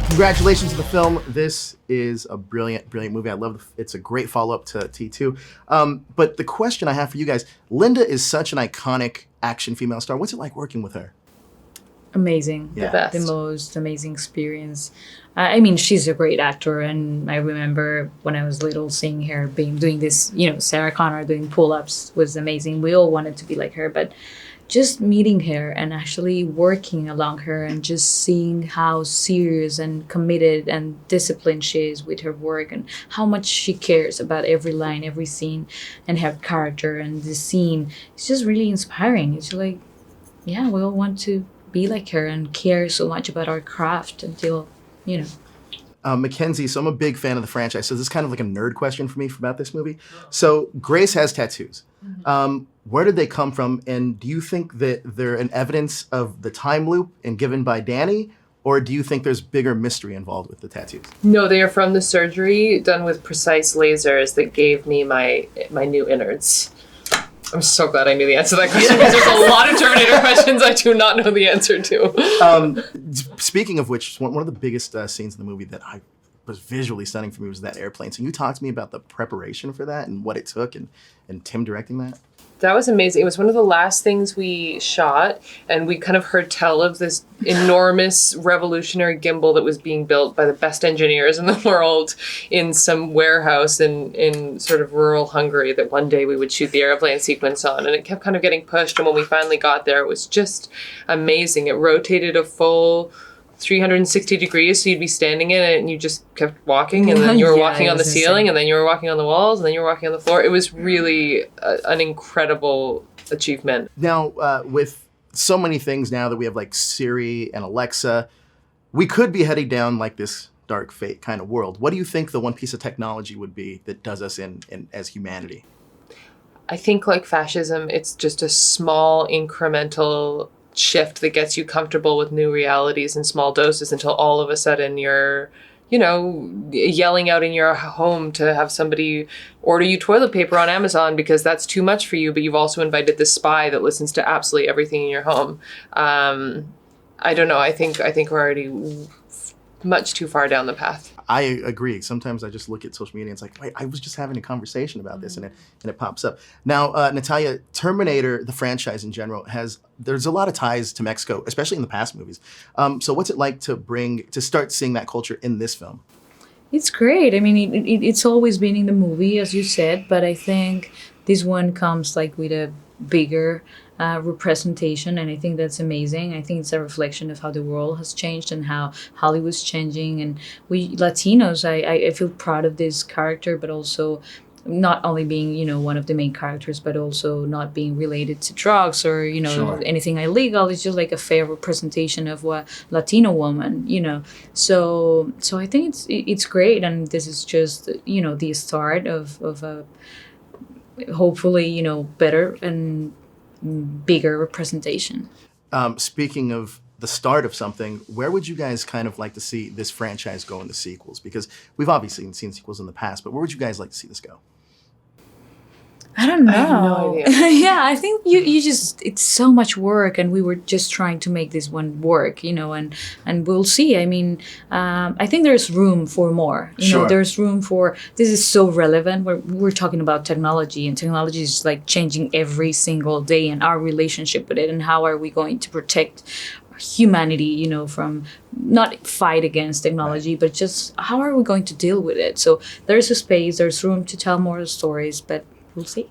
Congratulations to the film. This is a brilliant, brilliant movie. I love it. It's a great follow-up to T2. But the question I have for you guys, Linda is such an iconic action female star. What's it like working with her? Amazing. Yeah. The best. The most amazing experience. I mean, she's a great actor, and I remember when I was little seeing her doing this, Sarah Connor doing pull-ups was amazing. We all wanted to be like her, but just meeting her and actually working along her and just seeing how serious and committed and disciplined she is with her work and how much she cares about every line, every scene, and her character and the scene, it's just really inspiring. It's like, yeah, we all want to be like her and care so much about our craft until, Mackenzie, so I'm a big fan of the franchise, so this is kind of like a nerd question for me about this movie. So Grace has tattoos. Where did they come from, and do you think that they're an evidence of the time loop and given by Danny, or do you think there's bigger mystery involved with the tattoos? No, they are from the surgery done with precise lasers that gave me my new innards. I'm so glad I knew the answer to that question because there's a lot of Terminator questions I do not know the answer to. Speaking of which, one of the biggest scenes in the movie that was visually stunning for me was that airplane. So you talk to me about the preparation for that and what it took and Tim directing that? That was amazing. It was one of the last things we shot, and we kind of heard tell of this enormous revolutionary gimbal that was being built by the best engineers in the world in some warehouse in sort of rural Hungary that one day we would shoot the airplane sequence on. And it kept kind of getting pushed, and when we finally got there, it was just amazing. It rotated a full 360 degrees, so you'd be standing in it and you just kept walking, and then you were walking on the ceiling, and then you were walking on the walls, and then you were walking on the floor. It was really an incredible achievement. Now, with so many things now that we have like Siri and Alexa, we could be heading down like this dark fate kind of world. What do you think the one piece of technology would be that does us in as humanity? I think like fascism, it's just a small incremental shift that gets you comfortable with new realities in small doses until all of a sudden you're, yelling out in your home to have somebody order you toilet paper on Amazon because that's too much for you, but you've also invited this spy that listens to absolutely everything in your home. I don't know. I think we're already much too far down the path. I agree. Sometimes I just look at social media and it's like, wait, I was just having a conversation about this, and it pops up. Now, Natalia, Terminator, the franchise in general, there's a lot of ties to Mexico, especially in the past movies. So what's it like to start seeing that culture in this film? It's great. I mean, it's always been in the movie, as you said, but I think this one comes like with a bigger representation, and I think that's amazing. I think it's a reflection of how the world has changed and how Hollywood's changing, and we Latinos, I feel proud of this character, but also not only being one of the main characters, but also not being related to drugs or Sure. anything illegal. It's just like a fair representation of what Latino woman, so I think it's great, and this is just the start of a hopefully better and bigger representation. Speaking of the start of something, where would you guys kind of like to see this franchise go in the sequels? Because we've obviously seen sequels in the past, but where would you guys like to see this go? I don't know. I have no idea. Yeah, I think you just, it's so much work, and we were just trying to make this one work, and we'll see. I mean, I think there's room for more. Sure. There's room for, this is so relevant. We're talking about technology, and technology is like changing every single day, and our relationship with it, and how are we going to protect humanity, from not fight against technology, but just how are we going to deal with it? So there's a space, there's room to tell more stories, but we'll see.